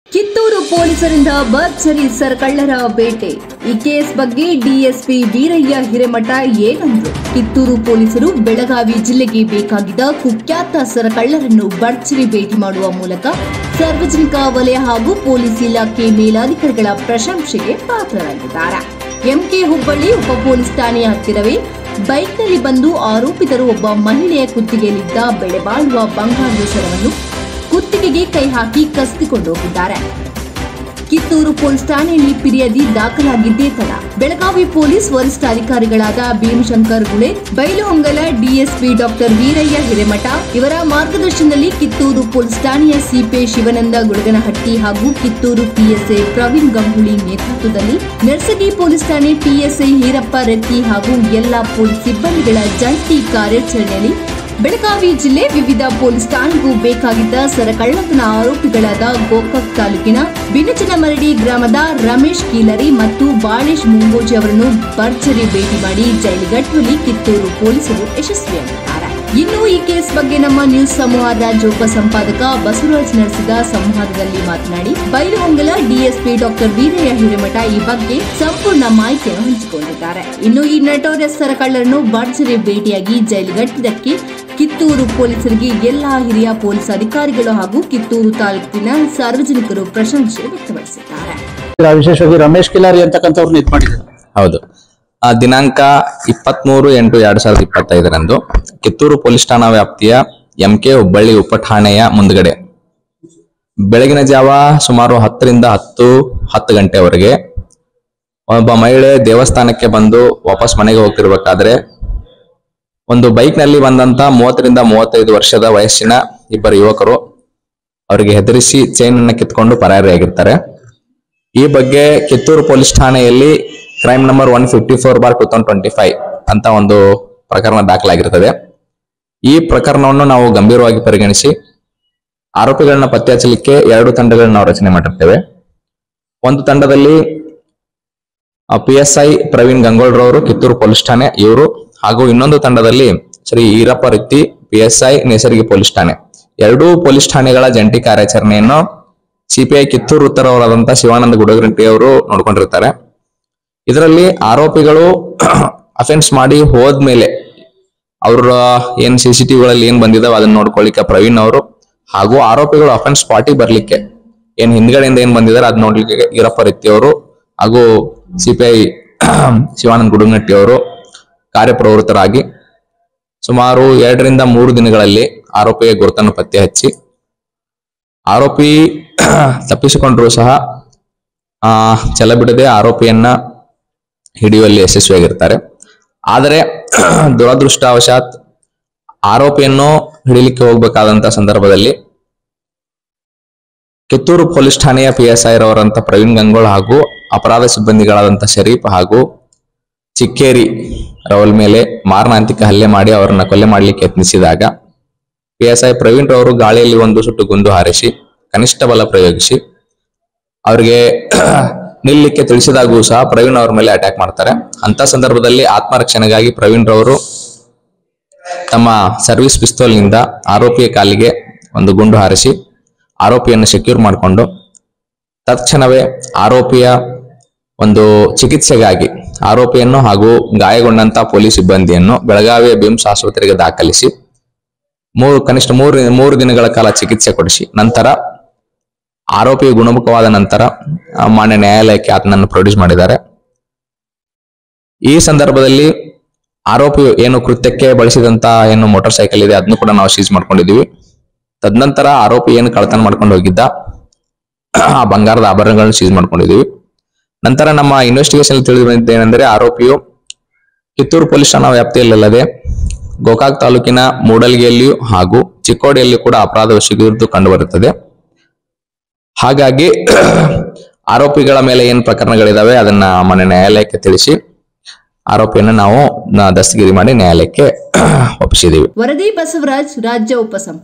ಕಿತ್ತೂರು ಪೊಲೀಸರಿಂದ ಭರ್ಜರಿ ಸರಕಳ್ಳರ ಬೇಟೆ. ಈ ಕೇಸ್ ಬಗ್ಗೆ ಡಿಎಸ್ಪಿ ವೀರಯ್ಯ ಹಿರೇಮಠ ಏನಂದ್ರು? ಕಿತ್ತೂರು ಪೊಲೀಸರು ಬೆಳಗಾವಿ ಜಿಲ್ಲೆಗೆ ಬೇಕಾಗಿದ್ದ ಕುಖ್ಯಾತ ಸರಕಳ್ಳರನ್ನು ಭರ್ಜರಿ ಭೇಟಿ ಮಾಡುವ ಮೂಲಕ ಸಾರ್ವಜನಿಕ ವಲಯ ಹಾಗೂ ಪೊಲೀಸ್ ಇಲಾಖೆ ಮೇಲಾಧಿಕಾರಿಗಳ ಪ್ರಶಂಸೆಗೆ ಪಾತ್ರರಾಗಿದ್ದಾರೆ. ಎಂಕೆ ಹುಬ್ಬಳ್ಳಿ ಉಪ ಪೊಲೀಸ್ ಠಾಣೆಯ ಹತ್ತಿರವೇ ಬೈಕ್ನಲ್ಲಿ ಬಂದು ಆರೋಪಿತರು ಒಬ್ಬ ಮಹಿಳೆಯ ಕುತ್ತಿಗೆಯಲ್ಲಿದ್ದ ಬೆಲೆಬಾಳುವ ಬಂಗಾರದ ಸರವನ್ನು ಕುತ್ತಿಗೆಗೆ ಕೈ ಹಾಕಿ ಕಸಿದುಕೊಂಡು ಹೋಗಿದ್ದಾರೆ. ಕಿತ್ತೂರು ಪೊಲೀಸ್ ಠಾಣೆಯಲ್ಲಿ ಫಿರ್ಯಾದಿ ದಾಖಲಾಗಿದ್ದೇ ತಡ ಬೆಳಗಾವಿ ಪೊಲೀಸ್ ವರಿಷ್ಠಾಧಿಕಾರಿಗಳಾದ ಭೀಮಶಂಕರ್ ಗುಳೆ, ಬೈಲಹೊಂಗಲ ಡಿಎಸ್ಪಿ ಡಾಕ್ಟರ್ ವೀರಯ್ಯ ಹಿರೇಮಠ ಇವರ ಮಾರ್ಗದರ್ಶನದಲ್ಲಿ ಕಿತ್ತೂರು ಪೊಲೀಸ್ ಠಾಣೆಯ ಸಿಪಿ ಶಿವಾನಂದ ಗುಡಗನಹಟ್ಟಿ ಹಾಗೂ ಕಿತ್ತೂರು ಪಿಎಸ್ಐ ಪ್ರವೀಣ್ ಗಂಗೂಳಿ ನೇತೃತ್ವದಲ್ಲಿ ನರ್ಸಗಿ ಪೊಲೀಸ್ ಠಾಣೆ ಪಿಎಸ್ಐ ಈರಪ್ಪ ರೆತ್ತಿ ಹಾಗೂ ಎಲ್ಲಾ ಪೊಲೀಸ್ ಸಿಬ್ಬಂದಿಗಳ ಜಂಟಿ ಕಾರ್ಯಾಚರಣೆಯಲ್ಲಿ ಬೆಳಗಾವಿ ಜಿಲ್ಲೆ ವಿವಿಧ ಪೊಲೀಸ್ ಠಾಣೆಗೂ ಬೇಕಾಗಿದ್ದ ಸರಕಳ್ಳತನ ಆರೋಪಿಗಳಾದ ಗೋಕಾಕ್ ತಾಲೂಕಿನ ಬಿನಚನಮರಡಿ ಗ್ರಾಮದ ರಮೇಶ್ ಕೀಲರಿ ಮತ್ತು ಬಾಳೇಶ್ ಮುಂಗೋಜಿ ಅವರನ್ನು ಭರ್ಜರಿ ಭೇಟಿ ಮಾಡಿ ಜೈಲಿಗಟ್ಟುವಲ್ಲಿ ಕಿತ್ತೂರು ಪೊಲೀಸರು ಯಶಸ್ವಿಯಾಗಿದ್ದಾರೆ. ಇನ್ನು ಈ ಕೇಸ್ ಬಗ್ಗೆ ನಮ್ಮ ನ್ಯೂಸ್ ಸಮೂಹ ರಾಜ್ಯ ಉಪ ಸಂಪಾದಕ ಬಸವರಾಜ್ ನಡೆಸಿದ ಸಂವಾದದಲ್ಲಿ ಮಾತನಾಡಿ ಬೈಲಹೊಂಗಲ ಡಿಎಸ್ಪಿ ಡಾಕ್ಟರ್ ವೀರಯ್ಯ ಹಿರೇಮಠ ಈ ಬಗ್ಗೆ ಸಂಪೂರ್ಣ ಮಾಹಿತಿಯನ್ನು ಹಂಚಿಕೊಂಡಿದ್ದಾರೆ. ಇನ್ನು ಈ ನಟೋರಿಯಸ್ ಸರಕಳ್ಳರನ್ನು ಭರ್ಜರಿ ಭೇಟಿಯಾಗಿ ಜೈಲಿಗಟ್ಟಿದ್ದಕ್ಕೆ ಕಿತ್ತೂರು ಪೊಲೀಸರಿಗೆ ಎಲ್ಲಾ ಹಿರಿಯ ಪೊಲೀಸ್ ಅಧಿಕಾರಿಗಳು ಹಾಗೂ ಕಿತ್ತೂರು ತಾಲೂಕಿನ ಸಾರ್ವಜನಿಕರು ಪ್ರಶಂಸೆ ವ್ಯಕ್ತಪಡಿಸಿದ್ದಾರೆ. ವಿಶೇಷವಾಗಿ ರಮೇಶ್ ಕಿಲಾರಿ ಅಂತಕ್ಕಂಥವ್ರನ್ನ ಇದು ಮಾಡಿದ್ದಾರೆ. ಹೌದು, ದಿನಾಂಕ 23/8/2025 ಕಿತ್ತೂರು ಪೊಲೀಸ್ ಠಾಣಾ ವ್ಯಾಪ್ತಿಯ ಎಂಕೆ ಹುಬ್ಬಳ್ಳಿ ಉಪ ಠಾಣೆಯ ಮುಂದ್ಗಡೆ ಬೆಳಗಿನ ಜಾವ ಸುಮಾರು 10ರಿಂದ 10 ಗಂಟೆವರೆಗೆ ಒಬ್ಬ ಮಹಿಳೆ ದೇವಸ್ಥಾನಕ್ಕೆ ಬಂದು ವಾಪಸ್ ಮನೆಗೆ ಹೋಗ್ತಿರ್ಬೇಕಾದ್ರೆ ಒಂದು ಬೈಕ್ ನಲ್ಲಿ ಬಂದಂತ 30ರಿಂದ 35 ವರ್ಷದ ವಯಸ್ಸಿನ ಇಬ್ಬರು ಯುವಕರು ಅವರಿಗೆ ಹೆದರಿಸಿ ಚೈನ್ ಅನ್ನ ಕಿತ್ಕೊಂಡು ಪರಾರಿಯಾಗಿರ್ತಾರೆ. ಈ ಬಗ್ಗೆ ಕಿತ್ತೂರು ಪೊಲೀಸ್ ಠಾಣೆಯಲ್ಲಿ ಕ್ರೈಮ್ ನಂಬರ್ 154/2025 ಅಂತ ಒಂದು ಪ್ರಕರಣ ದಾಖಲಾಗಿರ್ತದೆ. ಈ ಪ್ರಕರಣವನ್ನು ನಾವು ಗಂಭೀರವಾಗಿ ಪರಿಗಣಿಸಿ ಆರೋಪಿಗಳನ್ನ ಪತ್ತೆ ಹಚ್ಚಲಿಕ್ಕೆ 2 ತಂಡಗಳನ್ನ ನಾವು ರಚನೆ ಮಾಡಿರ್ತೇವೆ. ಒಂದು ತಂಡದಲ್ಲಿ PSI ಪ್ರವೀಣ್ ಗಂಗೋಳ್ರವರು ಕಿತ್ತೂರು ಪೊಲೀಸ್ ಠಾಣೆ ಇವರು, ಹಾಗೂ ಇನ್ನೊಂದು ತಂಡದಲ್ಲಿ ಶ್ರೀ ಈರಪ್ಪ ರೆತ್ತಿ PSI ನೇಸರ್ಗಿ ಪೊಲೀಸ್ ಠಾಣೆ. 2 ಪೊಲೀಸ್ ಠಾಣೆಗಳ ಜಂಟಿ ಕಾರ್ಯಾಚರಣೆಯನ್ನು ಸಿಪಿಐ ಕಿತ್ತೂರು ಉತ್ತರವರಾದಂತಹ ಶಿವಾನಂದ ಗುಡಗನಹಟ್ಟಿ ಅವರು ನೋಡ್ಕೊಂಡಿರ್ತಾರೆ. ಇದರಲ್ಲಿ ಆರೋಪಿಗಳು ಅಫೆನ್ಸ್ ಮಾಡಿ ಹೋದ್ಮೇಲೆ ಅವ್ರ ಏನ್ CCTVಗಳಲ್ಲಿ ಏನ್ ಬಂದಿದಾವ ಅದನ್ನ ನೋಡ್ಕೊಳ್ಳಿಕ್ಕೆ ಪ್ರವೀಣ್ ಅವರು, ಹಾಗೂ ಆರೋಪಿಗಳು ಅಫೆನ್ಸ್ ಸ್ಪಾಟಿಗೆ ಬರ್ಲಿಕ್ಕೆ ಏನ್ ಹಿಂದ್ಗಡೆಯಿಂದ ಏನ್ ಬಂದಿದ್ದಾರೆ ಅದ್ ನೋಡ್ಲಿಕ್ಕೆ ಈರಪ್ಪ ರೆತ್ತಿ ಅವರು ಹಾಗೂ ಸಿಪಿಐ ಶಿವಾನಂದ ಗುಡಗನಹಟ್ಟಿ ಅವರು ಕಾರ್ಯಪ್ರವೃತ್ತರಾಗಿ ಸುಮಾರು 2ರಿಂದ 3 ದಿನಗಳಲ್ಲಿ ಆರೋಪಿಯ ಗುರುತನ್ನು ಪತ್ತೆ ಹಚ್ಚಿ ಆರೋಪಿ ತಪ್ಪಿಸಿಕೊಂಡ್ರು ಸಹ ಛಲ ಬಿಡದೆ ಆರೋಪಿಯನ್ನ ಹಿಡಿಯುವಲ್ಲಿ ಯಶಸ್ವಿಯಾಗಿರ್ತಾರೆ. ಆದರೆ ದುರದೃಷ್ಟವಶಾತ್ ಆರೋಪಿಯನ್ನು ಹಿಡಿಲಿಕ್ಕೆ ಹೋಗ್ಬೇಕಾದಂತ ಸಂದರ್ಭದಲ್ಲಿ ಕಿತ್ತೂರು ಪೊಲೀಸ್ ಠಾಣೆಯ PSI ರವರಂತ ಪ್ರವೀಣ್ ಗಂಗೋಳ್ ಹಾಗೂ ಅಪರಾಧ ಸಿಬ್ಬಂದಿಗಳಾದಂತ ಶರೀಫ್ ಹಾಗೂ ಚಿಕ್ಕೇರಿ ರವರ ಮೇಲೆ ಮಾರಣಾಂತಿಕ ಹಲ್ಲೆ ಮಾಡಿ ಅವರನ್ನ ಕೊಲೆ ಮಾಡ್ಲಿಕ್ಕೆ ಯತ್ನಿಸಿದಾಗ PSI ಪ್ರವೀಣ್ ರವರು ಗಾಳಿಯಲ್ಲಿ ಒಂದು ಸುಟ್ಟು ಗುಂಡು ಹಾರಿಸಿ ಕನಿಷ್ಠ ಬಲ ಪ್ರಯೋಗಿಸಿ ಅವರಿಗೆ ನಿಲ್ಲಲಿಕ್ಕೆ ತಿಳಿಸಿದಾಗೂ ಸಹ ಪ್ರವೀಣ್ ಅವರ ಮೇಲೆ ಅಟ್ಯಾಕ್ ಮಾಡ್ತಾರೆ. ಅಂತ ಸಂದರ್ಭದಲ್ಲಿ ಆತ್ಮರಕ್ಷಣೆಗಾಗಿ ಪ್ರವೀಣ್ ರವರು ತಮ್ಮ ಸರ್ವಿಸ್ ಪಿಸ್ತೂಲ್ ನಿಂದ ಆರೋಪಿಯ ಕಾಲಿಗೆ ಒಂದು ಗುಂಡು ಹಾರಿಸಿ ಆರೋಪಿಯನ್ನು ಸೆಕ್ಯೂರ್ ಮಾಡಿಕೊಂಡು ತಕ್ಷಣವೇ ಆರೋಪಿಯ ಒಂದು ಚಿಕಿತ್ಸೆಗಾಗಿ ಆರೋಪಿಯನ್ನು ಹಾಗೂ ಗಾಯಗೊಂಡಂತ ಪೊಲೀಸ್ ಸಿಬ್ಬಂದಿಯನ್ನು ಬೆಳಗಾವಿಯ ಬಿಮ್ಸ್ ಆಸ್ಪತ್ರೆಗೆ ದಾಖಲಿಸಿ ಕನಿಷ್ಠ 3 ದಿನಗಳ ಕಾಲ ಚಿಕಿತ್ಸೆ ಕೊಡಿಸಿ ನಂತರ ಆರೋಪಿ ಗುಣಮುಖವಾದ ನಂತರ ಮಾನ್ಯ ನ್ಯಾಯಾಲಯಕ್ಕೆ ಆತನನ್ನು ಪ್ರೊಡ್ಯೂಸ್ ಮಾಡಿದ್ದಾರೆ. ಈ ಸಂದರ್ಭದಲ್ಲಿ ಆರೋಪಿ ಏನು ಕೃತ್ಯಕ್ಕೆ ಬಳಸಿದಂತ ಏನು ಮೋಟಾರ್ ಸೈಕಲ್ ಇದೆ ಅದನ್ನು ಕೂಡ ನಾವು ಸೀಸ್ ಮಾಡ್ಕೊಂಡಿದೀವಿ. ತದನಂತರ ಆರೋಪಿ ಏನು ಕಳ್ಳತನ ಮಾಡ್ಕೊಂಡು ಹೋಗಿದ್ದ ಆ ಬಂಗಾರದ ಆಭರಣಗಳನ್ನು ಸೀಸ್ ಮಾಡ್ಕೊಂಡಿದೀವಿ. ನಂತರ ನಮ್ಮ ಇನ್ವೆಸ್ಟಿಗೇಷನ್ ತಿಳಿದು ಬಂದಿದ್ದೇನೆಂದರೆ ಆರೋಪಿಯು ಕಿತ್ತೂರು ಪೊಲೀಸ್ ಠಾಣಾ ವ್ಯಾಪ್ತಿಯಲ್ಲದೆ ಗೋಕಾಕ್ ತಾಲೂಕಿನ ಮೂಡಲ್ಗಿಯಲ್ಲಿಯೂ ಹಾಗೂ ಚಿಕ್ಕೋಡಿಯಲ್ಲಿಯೂ ಕೂಡ ಅಪರಾಧ ಎಸಗಿರುವುದು ಕಂಡು ಬರುತ್ತದೆ. ಹಾಗಾಗಿ ಆರೋಪಿಗಳ ಮೇಲೆ ಏನ್ ಪ್ರಕರಣಗಳಿದಾವೆ ಅದನ್ನ ಮಾನ್ಯ ನ್ಯಾಯಾಲಯಕ್ಕೆ ತಿಳಿಸಿ ಆರೋಪಿಯನ್ನು ನಾವು ದಸ್ತಗಿರಿ ಮಾಡಿ ನ್ಯಾಯಾಲಯಕ್ಕೆ ಒಪ್ಪಿಸಿದೀವಿ. ವರದಿ ಬಸವರಾಜ್, ರಾಜ್ಯ ಉಪ ಸಂಪಾದಕ.